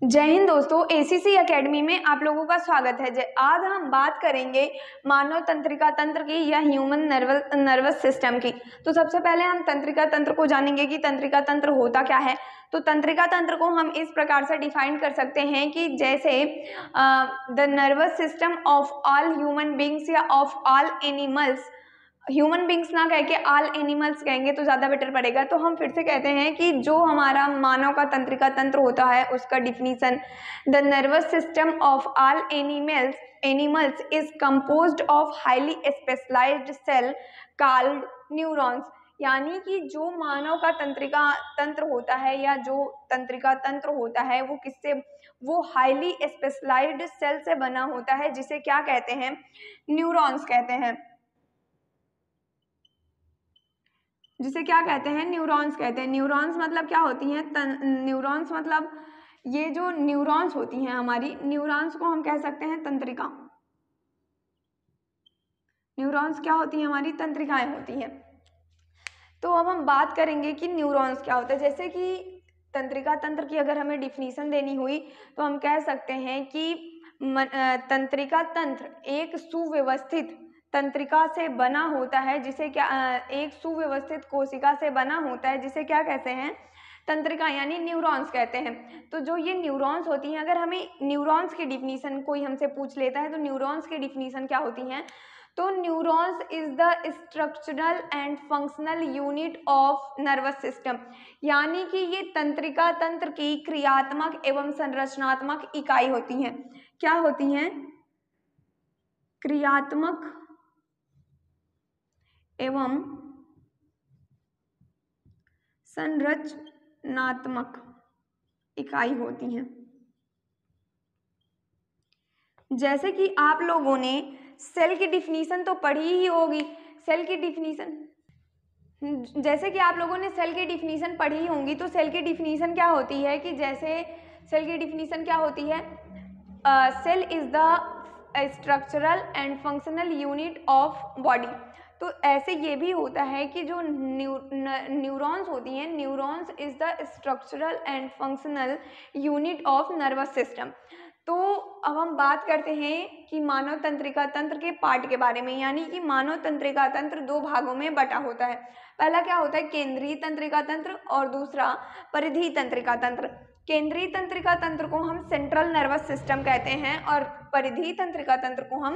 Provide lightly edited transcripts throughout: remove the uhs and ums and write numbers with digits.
जय हिंद दोस्तों, ACC academy में आप लोगों का स्वागत है। आज हम बात करेंगे मानव तंत्रिका तंत्र की या ह्यूमन नर्वस सिस्टम की। तो सबसे पहले हम तंत्रिका तंत्र को जानेंगे कि तंत्रिका तंत्र होता क्या है। तो तंत्रिका तंत्र को हम इस प्रकार से डिफाइन कर सकते हैं कि जैसे the nervous system of all human beings या of all animals. Human beings ना कह के ऑल एनिमल्स कहेंगे तो ज़्यादा बेटर पड़ेगा। तो हम फिर से कहते हैं कि जो हमारा मानव का तंत्रिका तंत्र होता है उसका definition, the nervous system of all animals is composed of highly specialised cell called neurons. यानी कि जो मानव का तंत्रिका तंत्र होता है या जो तंत्रिका तंत्र होता है वो किससे, वो हाईली स्पेशलाइज्ड सेल से बना होता है, जिसे क्या कहते हैं, न्यूरॉन्स कहते हैं। जिसे क्या कहते हैं, न्यूरॉन्स कहते हैं। न्यूरॉन्स मतलब क्या होती हैं, न्यूरॉन्स मतलब ये जो न्यूरॉन्स होती हैं हमारी, न्यूरॉन्स को हम कह सकते हैं तंत्रिका। न्यूरॉन्स क्या होती हैं, हमारी तंत्रिकाएं होती हैं। तो अब हम बात करेंगे कि न्यूरॉन्स क्या होता है। जैसे कि तंत्रिका तंत्र की अगर हमें डिफिनीशन देनी हुई तो हम कह सकते हैं कि तंत्रिका तंत्र एक सुव्यवस्थित तंत्रिका से बना होता है, जिसे क्या एक सुव्यवस्थित कोशिका से बना होता है, जिसे क्या कहते हैं, तंत्रिका यानी न्यूरॉन्स कहते हैं। तो जो ये न्यूरॉन्स होती हैं, अगर हमें न्यूरॉन्स की डिफिनीशन कोई हमसे पूछ लेता है तो न्यूरॉन्स की डिफिनीशन क्या होती हैं, तो neurons is the structural and functional unit of nervous system. यानी कि ये तंत्रिका तंत्र की क्रियात्मक एवं संरचनात्मक इकाई होती हैं। क्या होती हैं, क्रियात्मक एवं संरचनात्मक इकाई होती हैं। जैसे कि आप लोगों ने सेल की डिफिनीशन तो पढ़ी ही होगी। सेल की डिफिनीशन, जैसे कि आप लोगों ने सेल की डिफिनीशन पढ़ी होंगी, तो सेल की डिफिनीशन क्या होती है कि जैसे सेल की डिफिनीशन क्या होती है, cell is the structural and functional unit of body. तो ऐसे ये भी होता है कि जो न्यूरॉन्स होती हैं, neurons is the structural and functional unit of nervous system. तो अब हम बात करते हैं कि मानव तंत्रिका तंत्र के पार्ट के बारे में। यानी कि मानव तंत्रिका तंत्र दो भागों में बटा होता है। पहला क्या होता है, केंद्रीय तंत्रिका तंत्र, और दूसरा परिधीय तंत्रिका तंत्र। केंद्रीय तंत्रिका तंत्र को हम सेंट्रल नर्वस सिस्टम कहते हैं और परिधीय तंत्रिका तंत्र को हम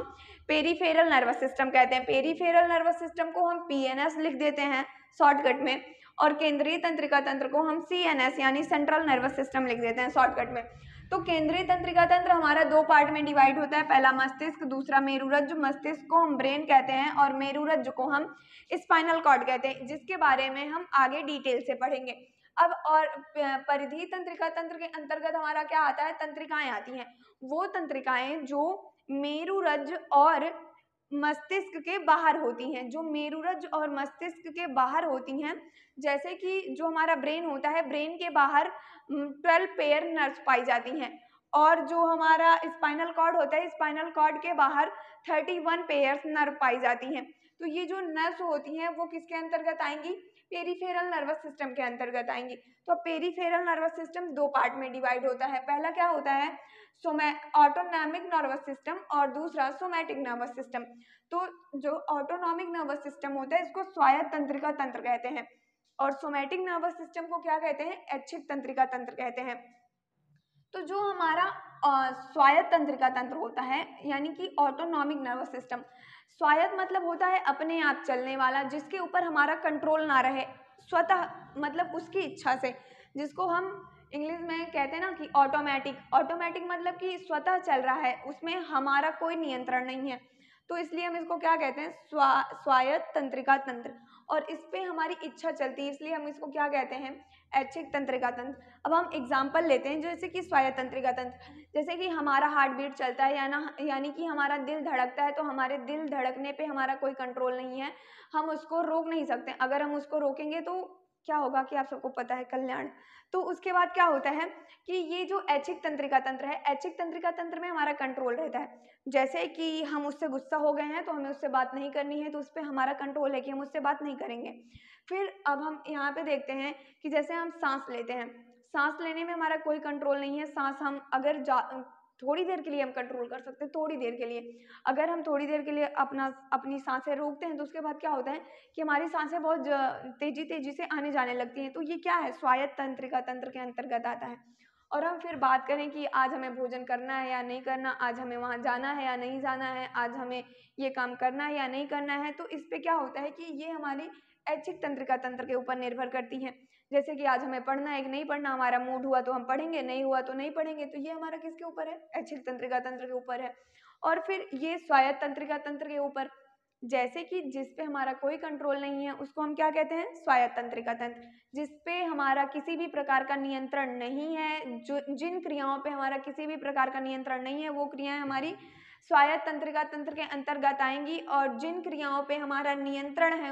पेरीफेरल नर्वस सिस्टम कहते हैं। पेरीफेरल नर्वस सिस्टम को हम पीएनएस लिख देते हैं शॉर्टकट में, और केंद्रीय तंत्रिका तंत्र को हम सीएनएस यानी सेंट्रल नर्वस सिस्टम लिख देते हैं शॉर्टकट में। तो केंद्रीय तंत्रिका तंत्र हमारा दो पार्ट में डिवाइड होता है, पहला मस्तिष्क, दूसरा मेरुरज्जु। मस्तिष्क को हम ब्रेन कहते हैं और मेरुरज्जु को हम स्पाइनल कॉर्ड कहते हैं, जिसके बारे में हम आगे डिटेल से पढ़ेंगे। अब और परिधीय तंत्रिका तंत्र के अंतर्गत हमारा क्या आता है, तंत्रिकाएं आती हैं। वो तंत्रिकाएं जो मेरुरज्जु और मस्तिष्क के बाहर होती हैं, जो मेरुरज्जु और मस्तिष्क के बाहर होती हैं। जैसे कि जो हमारा ब्रेन होता है, ब्रेन के बाहर 12 पेयर नर्व्स पाई जाती हैं, और जो हमारा स्पाइनल कॉर्ड होता है, स्पाइनल कॉर्ड के बाहर 31 पेयर नर्व पाई जाती हैं। तो ये जो नर्व्स होती हैं वो किसके अंतर्गत आएंगी, पेरीफेरल नर्वस सिस्टम के अंतर्गत आएंगी। तो पेरीफेरल नर्वस सिस्टम दो पार्ट में डिवाइड होता है। पहला क्या होता है, ऑटोनॉमिक नर्वस सिस्टम, और दूसरा सोमैटिक नर्वस सिस्टम। तो जो ऑटोनॉमिक नर्वस सिस्टम होता है इसको स्वायत्त तंत्रिका तंत्र कहते हैं, और सोमैटिक नर्वस सिस्टम को क्या कहते हैं, ऐच्छिक तंत्रिका तंत्र कहते हैं। तो जो हमारा स्वायत्त तंत्रिका तंत्र होता है, यानी कि ऑटोनॉमिक नर्वस सिस्टम, स्वायत्त मतलब होता है अपने आप चलने वाला, जिसके ऊपर हमारा कंट्रोल ना रहे, स्वतः मतलब उसकी इच्छा से, जिसको हम इंग्लिश में कहते हैं ना कि ऑटोमेटिक। ऑटोमेटिक मतलब कि स्वतः चल रहा है, उसमें हमारा कोई नियंत्रण नहीं है। तो इसलिए हम इसको क्या कहते हैं, स्वायत्त तंत्रिका तंत्र, और इस पे हमारी इच्छा चलती है, इसलिए हम इसको क्या कहते हैं, ऐच्छिक तंत्रिका तंत्र। अब हम एग्जाम्पल लेते हैं, जैसे कि स्वायत्त तंत्रिका तंत्र, जैसे कि हमारा हार्ट बीट चलता है यानी कि हमारा दिल धड़कता है, तो हमारे दिल धड़कने पे हमारा कोई कंट्रोल नहीं है, हम उसको रोक नहीं सकते। अगर हम उसको रोकेंगे तो क्या होगा कि आप सबको पता है, कल्याण। तो उसके बाद क्या होता है कि ये जो ऐच्छिक तंत्रिका तंत्र है, ऐच्छिक तंत्रिका तंत्र में हमारा कंट्रोल रहता है। जैसे कि हम उससे गुस्सा हो गए हैं तो हमें उससे बात नहीं करनी है, तो उस पर हमारा कंट्रोल है कि हम उससे बात नहीं करेंगे। फिर अब हम यहाँ पे देखते हैं कि जैसे हम सांस लेते हैं, सांस लेने में हमारा कोई कंट्रोल नहीं है। सांस हम अगर थोड़ी देर के लिए हम कंट्रोल कर सकते हैं, थोड़ी देर के लिए। अगर हम थोड़ी देर के लिए अपनी सांसें रोकते हैं तो उसके बाद क्या होता है कि हमारी सांसें बहुत तेजी से आने जाने लगती हैं। तो ये क्या है, स्वायत्त तंत्रिका तंत्र के अंतर्गत आता है। और हम फिर बात करें कि आज हमें भोजन करना है या नहीं करना, आज हमें वहाँ जाना है या नहीं जाना है, आज हमें ये काम करना है या नहीं करना है, तो इस पे क्या होता है कि ये हमारी ऐच्छिक तंत्रिका तंत्र के ऊपर निर्भर करती है। जैसे कि आज हमें पढ़ना है कि नहीं पढ़ना, हमारा मूड हुआ तो हम पढ़ेंगे, नहीं हुआ तो नहीं पढ़ेंगे। तो ये हमारा किसके ऊपर है, ऐच्छिक तंत्रिका तंत्र के ऊपर है। और फिर ये स्वायत्त तंत्रिका तंत्र के ऊपर, जैसे कि जिस पे हमारा कोई कंट्रोल नहीं है उसको हम क्या कहते हैं, स्वायत्त तंत्रिका तंत्र। जिस पे हमारा किसी भी प्रकार का नियंत्रण नहीं है, जो जिन क्रियाओं पे हमारा किसी भी प्रकार का नियंत्रण नहीं है, वो क्रियाएं हमारी स्वायत्त तंत्रिका तंत्र के अंतर्गत आएंगी। और जिन क्रियाओं पे हमारा नियंत्रण है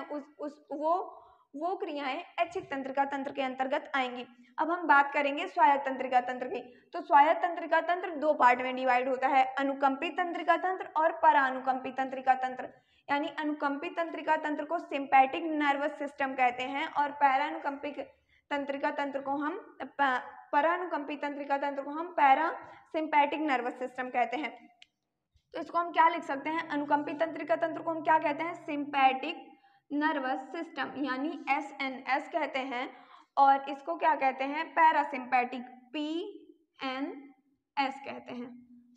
वो क्रियाएं ऐच्छिक तंत्रिका तंत्र के अंतर्गत आएंगी। अब हम बात करेंगे स्वायत्त तंत्रिका तंत्र की। तो स्वायत्त तंत्रिका तंत्र दो पार्ट में डिवाइड होता है, अनुकंपित तंत्रिका तंत्र और परानुकंपित तंत्रिका तंत्र। यानी अनुकंपित तंत्रिका तंत्र को सिंपैथिक नर्वस सिस्टम कहते हैं और परानुकंपित तंत्रिका तंत्र को हम पैरासिम्पैथिक नर्वस सिस्टम कहते हैं। तो इसको हम क्या लिख सकते हैं, अनुकंपित तंत्रिका तंत्र को हम क्या कहते हैं, सिंपैथिक नर्वस सिस्टम यानी SNS कहते हैं। और इसको क्या कहते हैं, पैरासिम्पैथिक PNS कहते हैं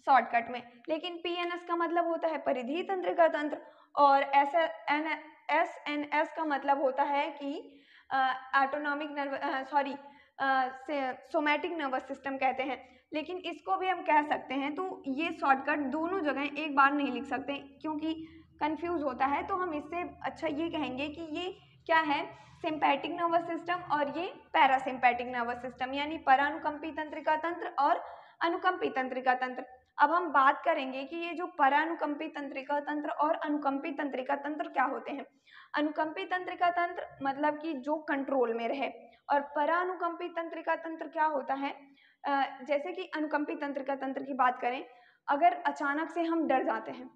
शॉर्टकट में। लेकिन PNS का मतलब होता है परिधीय तंत्रिका तंत्र और SNS का मतलब होता है कि सोमैटिक नर्वस सिस्टम कहते हैं। लेकिन इसको भी हम कह सकते हैं। तो ये शॉर्टकट दोनों जगह एक बार नहीं लिख सकते क्योंकि कंफ्यूज होता है। तो हम इससे अच्छा ये कहेंगे कि ये क्या है, सिंपैथिक नर्वस सिस्टम और ये पैरासिम्पैथिक नर्वस सिस्टम, यानी परानुकंपित तंत्रिका तंत्र और अनुकंपित तंत्रिका तंत्र। अब हम बात करेंगे कि ये जो परानुकंपित तंत्रिका तंत्र और अनुकंपित तंत्रिका तंत्र क्या होते हैं। अनुकंपित तंत्रिका तंत्र मतलब कि जो कंट्रोल में रहे, और परानुकंपित तंत्रिका तंत्र क्या होता है, जैसे कि अनुकंपित तंत्रिका तंत्र की बात करें, अगर अचानक से हम डर जाते हैं,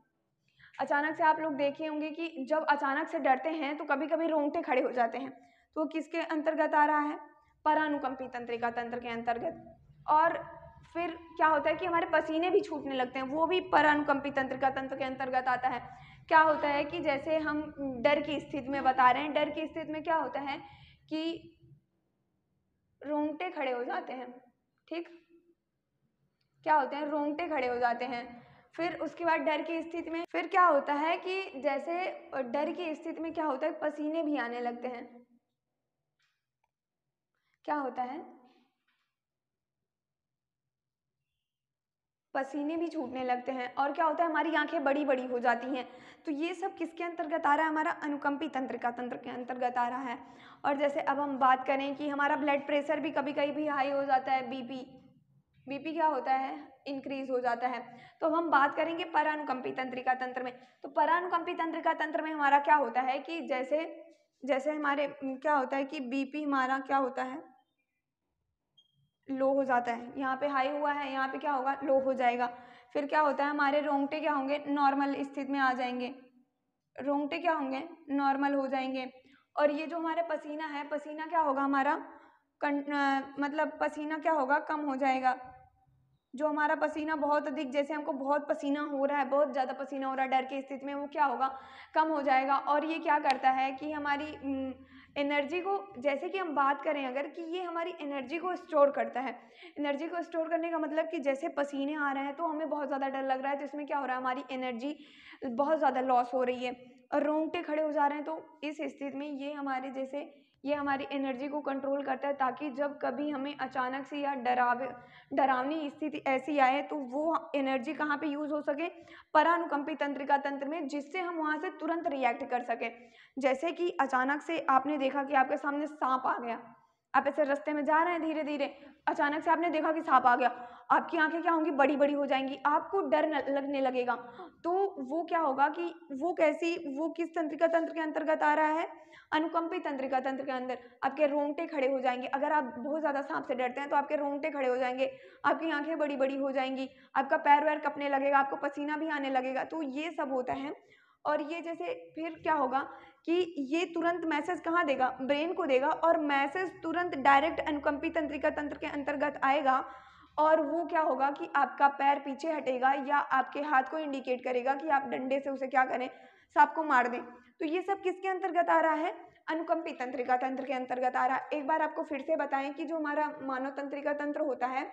अचानक से आप लोग देखे होंगे कि जब अचानक से डरते हैं तो कभी कभी रोंगटे खड़े हो जाते हैं, तो किसके अंतर्गत आ रहा है, परानुकंपित तंत्रिका तंत्र के अंतर्गत। और फिर क्या होता है कि हमारे पसीने भी छूटने लगते हैं, वो भी परानुकंपित तंत्रिका तंत्र के अंतर्गत आता है। क्या होता है कि जैसे हम डर की स्थिति में बता रहे हैं, डर की स्थिति में क्या होता है कि रोंगटे खड़े हो जाते हैं, ठीक, क्या होते हैं, रोंगटे खड़े हो जाते हैं। फिर उसके बाद डर की स्थिति में फिर क्या होता है कि जैसे डर की स्थिति में क्या होता है, पसीने भी आने लगते हैं, क्या होता है, पसीने भी छूटने लगते हैं। और क्या होता है, हमारी आंखें बड़ी बड़ी हो जाती हैं। तो ये सब किसके अंतर्गत आ रहा है, हमारा अनुकंपित तंत्रिका तंत्र के अंतर्गत आ रहा है। और जैसे अब हम बात करें कि हमारा ब्लड प्रेशर भी कभी कभी भी हाई हो जाता है, बीपी क्या होता है, इंक्रीज हो जाता है। तो अब हम बात करेंगे परानुकंपित तंत्रिका तंत्र में। तो परानुकंपित तंत्रिका तंत्र में हमारा क्या होता है कि जैसे हमारे क्या होता है कि बीपी हमारा क्या होता है, लो हो जाता है, यहाँ पे हाई हुआ है, यहाँ पे क्या होगा, लो हो जाएगा। फिर क्या होता है, हमारे रोंगटे क्या होंगे, नॉर्मल स्थिति में आ जाएंगे, रोंगटे क्या होंगे, नॉर्मल हो जाएंगे। और ये जो हमारे पसीना है, पसीना क्या होगा हमारा, मतलब पसीना क्या होगा, कम हो जाएगा। जो हमारा पसीना बहुत अधिक, जैसे हमको बहुत पसीना हो रहा है, बहुत ज़्यादा पसीना हो रहा है डर की स्थिति में, वो क्या होगा, कम हो जाएगा। और ये क्या करता है कि हमारी एनर्जी को, जैसे कि हम बात करें अगर, कि ये हमारी एनर्जी को स्टोर करता है। एनर्जी को स्टोर करने का मतलब कि जैसे पसीने आ रहे हैं तो हमें बहुत ज़्यादा डर लग रहा है, तो इसमें क्या हो रहा है, हमारी एनर्जी बहुत ज़्यादा लॉस हो रही है और रोंगटे खड़े हो जा रहे हैं। तो इस स्थिति में ये हमारी एनर्जी को कंट्रोल करता है, ताकि जब कभी हमें अचानक से या डरावनी स्थिति ऐसी आए तो वो एनर्जी कहाँ पे यूज़ हो सके, परानुकंपित तंत्रिका तंत्र में, जिससे हम वहाँ से तुरंत रिएक्ट कर सकें। जैसे कि अचानक से आपने देखा कि आपके सामने सांप आ गया, आप ऐसे रास्ते में जा रहे हैं धीरे धीरे, अचानक से आपने देखा कि सांप आ गया, आपकी आंखें क्या होंगी, बड़ी बड़ी हो जाएंगी, आपको डर लगने लगेगा। तो वो क्या होगा कि वो किस तंत्रिका तंत्र के अंतर्गत आ रहा है, अनुकंपित तंत्रिका तंत्र के अंदर। आपके रोंगटे खड़े हो जाएंगे, अगर आप बहुत ज़्यादा सांप से डरते हैं तो आपके रोंगटे खड़े हो जाएंगे, आपकी आंखें बड़ी बड़ी हो जाएंगी, आपका पैर वैर कँपने लगेगा, आपको पसीना भी आने लगेगा। तो ये सब होता है। और ये जैसे फिर क्या होगा कि ये तुरंत मैसेज कहाँ देगा, ब्रेन को देगा, और मैसेज तुरंत डायरेक्ट अनुकंपी तंत्रिका तंत्र के अंतर्गत आएगा और वो क्या होगा कि आपका पैर पीछे हटेगा या आपके हाथ को इंडिकेट करेगा कि आप डंडे से उसे क्या करें, सांप को मार दें। तो ये सब किसके अंतर्गत आ रहा है, अनुकंपी तंत्रिका तंत्र के अंतर्गत आ रहा है। एक बार आपको फिर से बताएं कि जो हमारा मानव तंत्रिका तंत्र होता है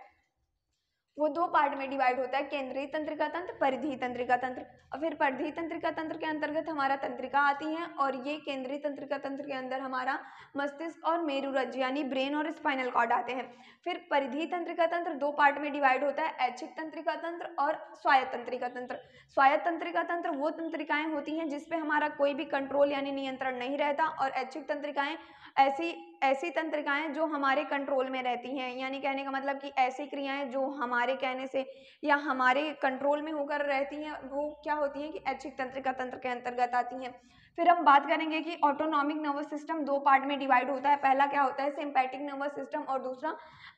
वो दो पार्ट में डिवाइड होता है, केंद्रीय तंत्रिका तंत्र, परिधीय तंत्रिका तंत्र। और फिर परिधीय तंत्रिका तंत्र के अंतर्गत हमारा तंत्रिका आती है और ये केंद्रीय तंत्रिका तंत्र के अंदर हमारा मस्तिष्क और मेरुरज्जु यानी ब्रेन और स्पाइनल कॉर्ड आते हैं। फिर परिधीय तंत्रिका तंत्र दो पार्ट में डिवाइड होता है, ऐच्छिक तंत्रिका तंत्र और स्वायत्त तंत्रिका तंत्र। स्वायत्त तंत्रिका तंत्र वो तंत्रिकाएं होती हैं जिसपे हमारा कोई भी कंट्रोल यानी नियंत्रण नहीं रहता, और ऐच्छिक तंत्रिकाएं ऐसी तंत्रिकाएं जो हमारे कंट्रोल में रहती हैं, यानी कहने का मतलब कि ऐसी क्रियाएं जो हमारे कहने से या हमारे कंट्रोल में होकर रहती हैं वो क्या होती हैं कि ऐच्छिक तंत्रिका तंत्र के अंतर्गत आती हैं। फिर हम बात करेंगे कि ऑटोनॉमिक नर्वस सिस्टम दो पार्ट में डिवाइड होता है। पहला क्या होता है, सिंपैथिक नर्वस सिस्टम, और दूसरा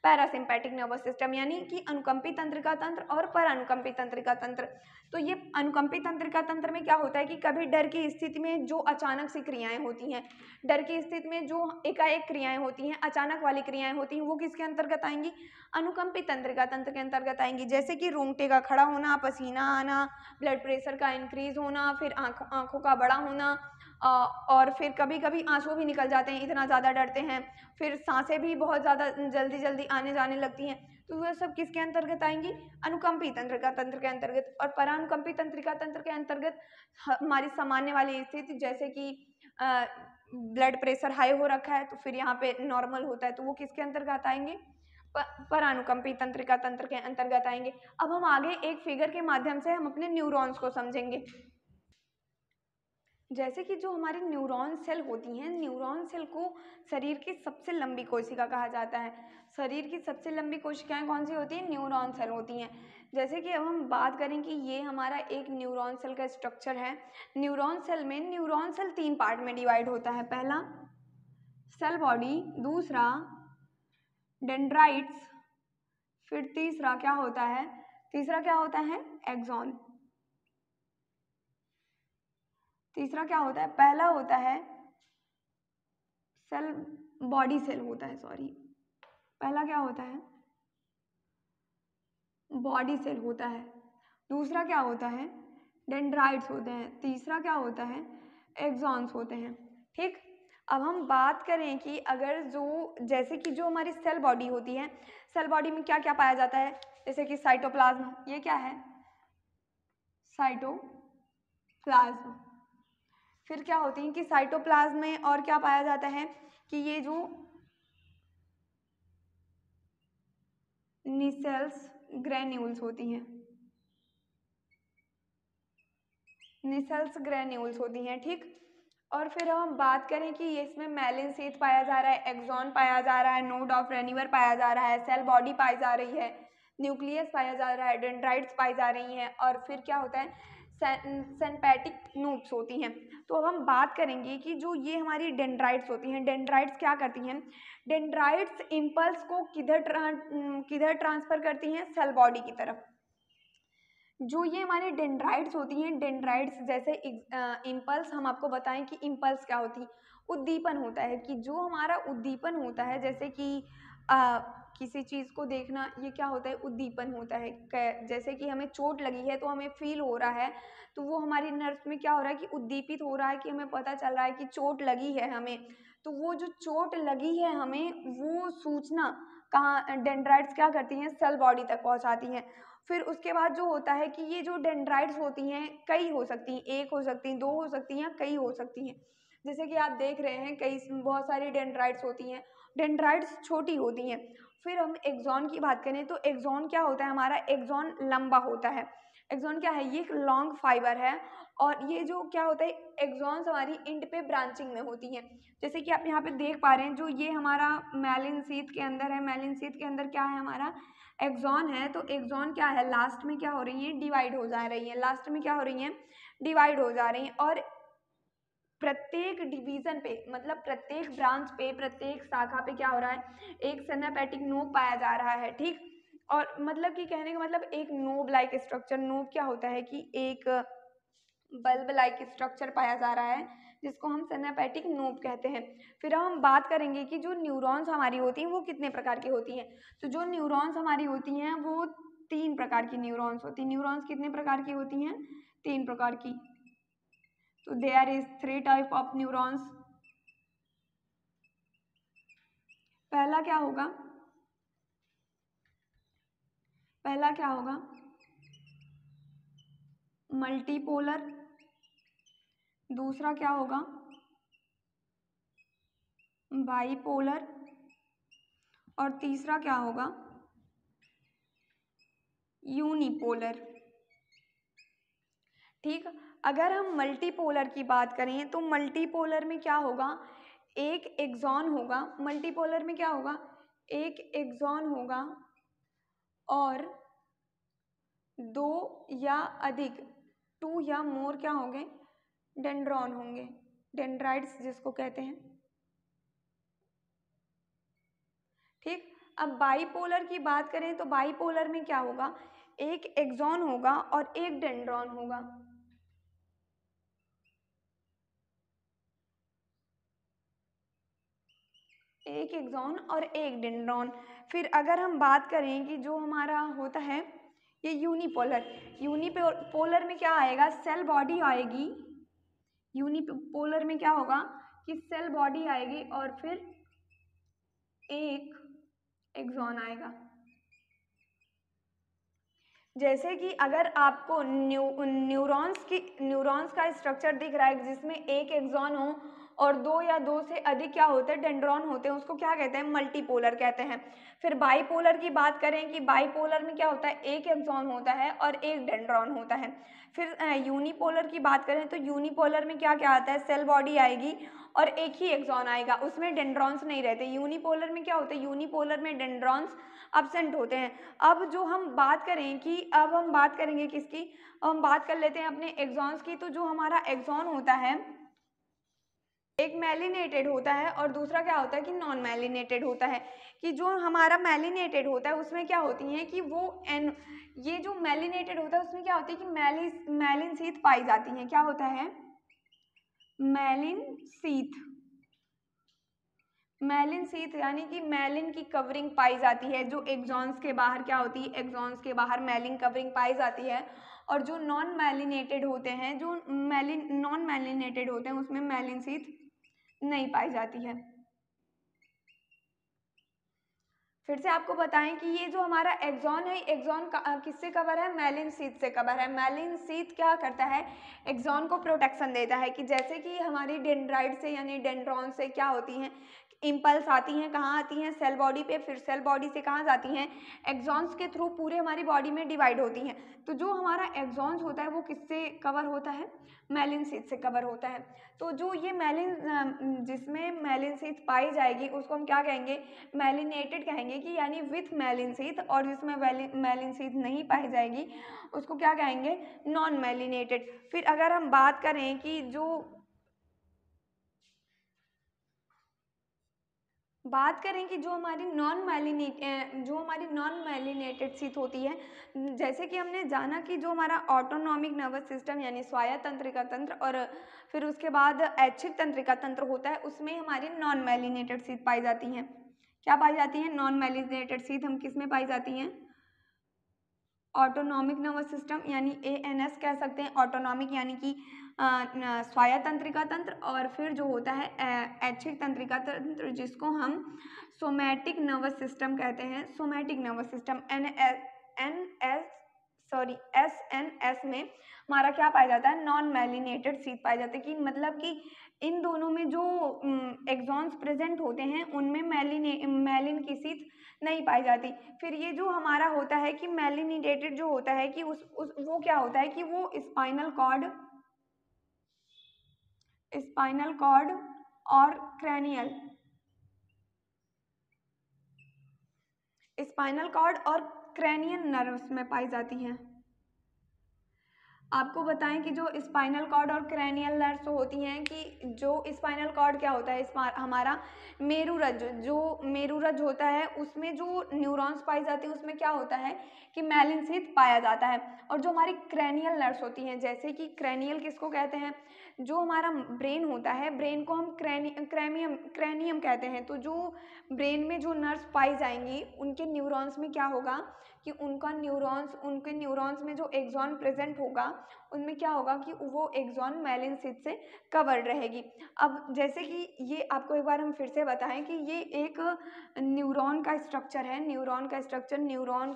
पैरासिम्पैथिक नर्वस सिस्टम, यानी कि अनुकंपी तंत्रिका तंत्र और परानुकंपी तंत्रिका तंत्र। तो ये अनुकंपी तंत्रिका तंत्र में क्या होता है कि कभी डर की स्थिति में जो अचानक सी क्रियाएं होती हैं, डर की स्थिति में जो एकाएक क्रियाएं होती हैं, अचानक वाली क्रियाएं होती हैं, वो किसके अंतर्गत आएंगी, अनुकंपी तंत्रिका तंत्र के अंतर्गत आएंगी। जैसे कि रोंगटे का खड़ा होना, पसीना आना, ब्लड प्रेशर का इंक्रीज होना, फिर आंखों का बड़ा होना, और फिर कभी कभी आंसू भी निकल जाते हैं, इतना ज़्यादा डरते हैं। फिर सांसें भी बहुत ज़्यादा जल्दी जल्दी आने जाने लगती हैं। तो वह सब किसके अंतर्गत आएंगी, अनुकंपी तंत्रिका तंत्र के अंतर्गत। और परानुकंपी तंत्रिका तंत्र के अंतर्गत हमारी सामान्य वाली स्थिति, जैसे कि ब्लड प्रेशर हाई हो रखा है तो फिर यहाँ पे नॉर्मल होता है, तो वो किसके अंतर्गत आएंगे, परानुकंपी तंत्रिका तंत्र के अंतर्गत आएंगे। अब हम आगे एक फिगर के माध्यम से हम अपने न्यूरॉन्स को समझेंगे। जैसे कि जो हमारी न्यूरॉन सेल होती हैं, न्यूरॉन सेल को शरीर की सबसे लंबी कोशिका कहा जाता है। शरीर की सबसे लंबी कोशिकाएं कौन सी होती हैं, न्यूरॉन सेल होती हैं। जैसे कि अब हम बात करें कि ये हमारा एक न्यूरॉन सेल का स्ट्रक्चर है। न्यूरॉन सेल में न्यूरॉन सेल तीन पार्ट में डिवाइड होता है। पहला सेल बॉडी, दूसरा डेंड्राइट्स, फिर तीसरा क्या होता है एक्सॉन। तीसरा क्या होता है, पहला होता है सेल बॉडी सेल होता है, पहला क्या होता है, बॉडी सेल होता है। दूसरा क्या होता है, डेंड्राइट्स होते हैं। तीसरा क्या होता है, एक्सॉन्स होते हैं। ठीक, अब हम बात करें कि अगर जैसे कि जो हमारी सेल बॉडी होती है, सेल बॉडी में क्या क्या पाया जाता है, जैसे कि साइटोप्लाज्म, ये क्या है, साइटोप्लाज्म। फिर क्या होती है कि साइटोप्लाज्म में और क्या पाया जाता है कि ये जो निसेल्स ग्रेन्यूल्स होती हैं, निसेल्स ग्रेन्यूल्स होती हैं। ठीक, और फिर हम बात करें कि इसमें मेलिन शीथ पाया जा रहा है, एक्सॉन पाया जा रहा है, नोड ऑफ रेनिवर पाया जा रहा है, सेल बॉडी पाई जा रही है, न्यूक्लियस पाया जा रहा है, डेंड्राइट्स पाई जा रही हैं, और फिर क्या होता है, सिंपैथिक नूब्स होती हैं। तो अब हम बात करेंगे कि जो ये हमारी डेंड्राइट्स होती हैं, डेंड्राइट्स क्या करती हैं, डेंड्राइट्स इम्पल्स को किधर ट्रांसफर करती हैं, सेल बॉडी की तरफ। जो ये हमारे डेंड्राइट्स होती हैं, डेंड्राइट्स जैसे इम्पल्स, हम आपको बताएं कि इम्पल्स क्या होती है, उद्दीपन होता है। कि जो हमारा उद्दीपन होता है, जैसे कि किसी चीज़ को देखना, ये क्या होता है, उद्दीपन होता है। जैसे कि हमें चोट लगी है तो हमें फील हो रहा है, तो वो हमारी नर्व्स में क्या हो रहा है कि उद्दीपित हो रहा है, कि हमें पता चल रहा है कि चोट लगी है हमें। तो वो जो चोट लगी है हमें, वो सूचना कहाँ डेंड्राइट्स क्या करती हैं, सेल बॉडी तक पहुँचाती हैं। फिर उसके बाद जो होता है कि ये जो डेंड्राइट्स होती हैं, कई हो सकती हैं, एक हो सकती हैं, दो हो सकती हैं, कई हो सकती हैं। जैसे कि आप देख रहे हैं कई बहुत सारी डेंड्राइट्स होती हैं, डेंड्राइट्स छोटी होती हैं। फिर हम एक्सॉन की बात करें तो एक्सॉन क्या होता है, हमारा एक्सॉन लंबा होता है। एक्सॉन क्या है, ये एक लॉन्ग फाइबर है, और ये जो क्या होता है, एक्सॉन्स हमारी इंड पे ब्रांचिंग में होती हैं। जैसे कि आप यहाँ पे देख पा रहे हैं, जो ये हमारा मेलिन शीथ के अंदर है, मेलिन शीथ के अंदर क्या है, हमारा एक्सॉन है। तो एक्सॉन क्या है, लास्ट में क्या हो रही है, डिवाइड हो जा रही है, लास्ट में क्या हो रही है, डिवाइड हो जा रही है। और प्रत्येक डिवीजन पे, मतलब प्रत्येक ब्रांच पे, प्रत्येक शाखा पे क्या हो रहा है, एक सिनेपैटिक नोब पाया जा रहा है। ठीक, और मतलब कि कहने का मतलब एक नोब लाइक स्ट्रक्चर, नोब क्या होता है कि एक बल्ब लाइक स्ट्रक्चर पाया जा रहा है, जिसको हम सिनेप्टिक नोब कहते हैं। फिर हम बात करेंगे कि जो न्यूरॉन्स हमारी होती हैं वो कितने प्रकार की होती हैं। तो जो न्यूरॉन्स हमारी होती हैं वो 3 प्रकार की न्यूरॉन्स होती हैं। न्यूरॉन्स कितने प्रकार की होती हैं? 3 प्रकार की। तो there is 3 type of neurons. पहला क्या होगा? पहला क्या होगा? मल्टीपोलर। दूसरा क्या होगा? बाइपोलर। और तीसरा क्या होगा? यूनिपोलर। ठीक, अगर हम मल्टीपोलर की बात करें तो मल्टीपोलर में क्या होगा? एक एक्सॉन होगा। मल्टीपोलर में क्या होगा? एक एक्सॉन होगा और 2 या अधिक 2 या मोर क्या होंगे? डेंड्रॉन होंगे, डेंड्राइट्स जिसको कहते हैं। ठीक, अब बाइपोलर की बात करें तो बाइपोलर में क्या होगा? एक एक्सॉन होगा और एक डेंड्रॉन होगा। एक एक्सॉन और एक डेंड्रॉन। फिर अगर हम बात करें कि जो हमारा होता है ये यूनिपोलर। यूनिपोलर में क्या आएगा? सेल बॉडी आएगी। यूनिपोलर में क्या होगा कि सेल बॉडी आएगी और फिर एक एक्सॉन आएगा। जैसे कि अगर आपको न्यूरॉन्स का स्ट्रक्चर दिख रहा है जिसमें एक एक्सॉन हो और 2 या 2 से अधिक क्या होते हैं? डेंड्रॉन होते हैं, उसको क्या कहते हैं? मल्टीपोलर कहते हैं। फिर बाइपोलर की बात करें कि बाइपोलर में क्या होता है? एक एक्सॉन होता है और एक डेंड्रॉन होता है। फिर यूनिपोलर की बात करें तो यूनिपोलर में क्या क्या आता है? सेल बॉडी आएगी और एक ही एक्सॉन आएगा, उसमें डेंड्रॉन्स नहीं रहते। यूनिपोलर में क्या होता है? यूनिपोलर में डेंड्रॉन्स अब्सेंट होते हैं। अब जो हम बात करें कि अब हम बात करेंगे किसकी? अब हम बात कर लेते हैं अपने एक्सॉन्स की। तो जो हमारा एक्सॉन होता है एक मैलिनेटेड होता है और दूसरा क्या होता है कि नॉन मैलिनेटेड होता है। कि जो हमारा मैलिनेटेड होता है उसमें क्या होती है कि वो ये जो मैलिनेटेड होता है उसमें क्या होती है कि मैलिन शीथ पाई जाती हैं। क्या होता है? मैलिन शीथ। मैलिन शीथ यानी कि मैलिन की कवरिंग पाई जाती है। जो एक्सॉन्स के बाहर क्या होती है? एक्सॉन्स के बाहर मैलिन कवरिंग पाई जाती है। और जो नॉन मैलिनेटेड होते हैं, जो नॉन मैलिनेटेड होते हैं उसमें मैलिन शीथ नहीं पाई जाती है। फिर से आपको बताएं कि ये जो हमारा एक्सॉन है, एक्सॉन किससे कवर है? मैलिन शीथ से कवर है। मैलिन शीथ क्या करता है? एक्सॉन को प्रोटेक्शन देता है। कि जैसे कि हमारी डेंड्राइट से यानी डेंड्रॉन से क्या होती हैं? इम्पल्स आती हैं। कहाँ आती हैं? सेल बॉडी पे। फिर सेल बॉडी से कहाँ जाती हैं? एक्सॉन्स के थ्रू पूरे हमारी बॉडी में डिवाइड होती हैं। तो जो हमारा एक्सॉन्स होता है वो किससे कवर होता है? मैलिन शीथ से कवर होता है। तो जो ये जिसमें मैलिन शीथ पाई जाएगी उसको हम क्या कहेंगे? मैलिनेटेड कहेंगे। कि यानी विथ मैलिन शीथ। और जिसमें मैलिन शीथ नहीं पाई जाएगी उसको क्या कहेंगे? नॉन मैलिनेटेड। फिर अगर हम बात करें कि जो हमारी नॉन मैलिनेटेड शीथ होती है, जैसे कि हमने जाना कि जो हमारा ऑटोनॉमिक नर्वस सिस्टम यानी स्वायत्त तंत्रिका तंत्र और फिर उसके बाद ऐच्छिक तंत्रिका तंत्र होता है, उसमें हमारी नॉन मैलिनेटेड शीथ पाई जाती हैं। क्या पाई जाती हैं? नॉन मैलिनेटेड शीथ हम किस में पाई जाती हैं? ऑटोनॉमिक नर्वस सिस्टम यानी ANS कह सकते हैं। ऑटोनॉमिक यानी कि स्वायत्त तंत्रिका तंत्र। और फिर जो होता है ऐच्छिक तंत्रिका तंत्र जिसको हम सोमैटिक नर्वस सिस्टम कहते हैं। सोमैटिक नर्वस सिस्टम SNS में हमारा क्या पाया जाता है? नॉन मैलिनेटेड शीथ पाई जाती है। कि मतलब कि इन दोनों में जो एक्सॉन्स प्रेजेंट होते हैं उनमें मैलिन की शीथ नहीं पाई जाती। फिर ये जो हमारा होता है कि मैलिनेटेड जो होता है कि वो क्या होता है कि वो स्पाइनल कॉर्ड और क्रेनियल नर्व्स में पाई जाती हैं। आपको बताएं कि जो स्पाइनल कॉर्ड और क्रैनियल नर्व्स होती हैं, कि जो स्पाइनल कॉर्ड क्या होता है, हमारा मेरुरज्ज, जो मेरुरज्ज होता है उसमें जो न्यूरॉन्स पाई जाती हैं उसमें क्या होता है कि मैलिन शीथ पाया जाता है। और जो हमारी क्रैनियल नर्व्स होती हैं, जैसे कि क्रैनियल किसको कहते हैं, जो हमारा ब्रेन होता है, ब्रेन को हम क्रैनियम कहते हैं। तो जो ब्रेन में जो नर्व्स पाई जाएंगी उनके न्यूरॉन्स में क्या होगा कि उनके न्यूरॉन्स में जो एक्सॉन प्रेजेंट होगा उनमें क्या होगा कि वो एक्सॉन मैलिन शीथ से कवर्ड रहेगी। अब जैसे कि ये आपको एक बार हम फिर से बताएं कि ये एक न्यूरॉन का स्ट्रक्चर है। Neuron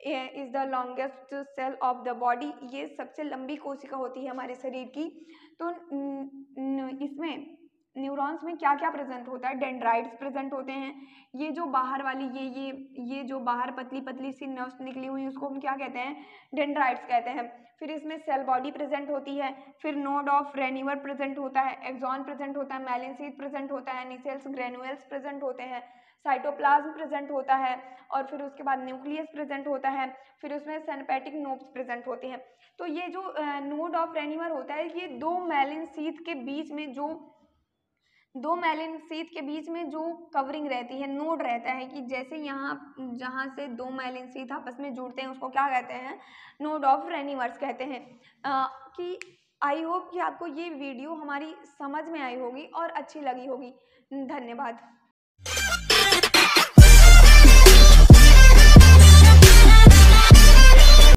is the longest cell of the body. ये सबसे लंबी कोशिका होती है हमारे शरीर की। तो इसमें न्यूरॉन्स में क्या क्या प्रेजेंट होता है, डेंड्राइट्स प्रेजेंट होते हैं। ये जो बाहर वाली ये जो बाहर पतली पतली सी नर्व्स निकली हुई उसको हम क्या कहते हैं, डेंड्राइट्स कहते हैं। फिर इसमें सेल बॉडी प्रेजेंट होती है, फिर नोड ऑफ रेन्यूअर प्रेजेंट होता है, एक्सॉन प्रेजेंट होता है, मैलिन शीथ प्रेजेंट होता है, नीसेल्स ग्रेनुअल्स प्रेजेंट होते हैं, साइटोप्लाज्म प्रेजेंट होता है, और फिर उसके बाद न्यूक्लियस प्रेजेंट होता है, फिर उसमें सिनेप्टिक नोड्स प्रेजेंट होते हैं। तो ये जो नोड ऑफ रेन्यूअर होता है, ये दो मैलिन शीथ के बीच में जो कवरिंग रहती है, नोड रहता है, कि जैसे यहाँ जहाँ से दो मैलिन शीथ आपस में जुड़ते हैं उसको क्या कहते हैं, नोड ऑफ रेन्यूअर्स कहते हैं। कि आई होप कि आपको ये वीडियो हमारी समझ में आई होगी और अच्छी लगी होगी। धन्यवाद।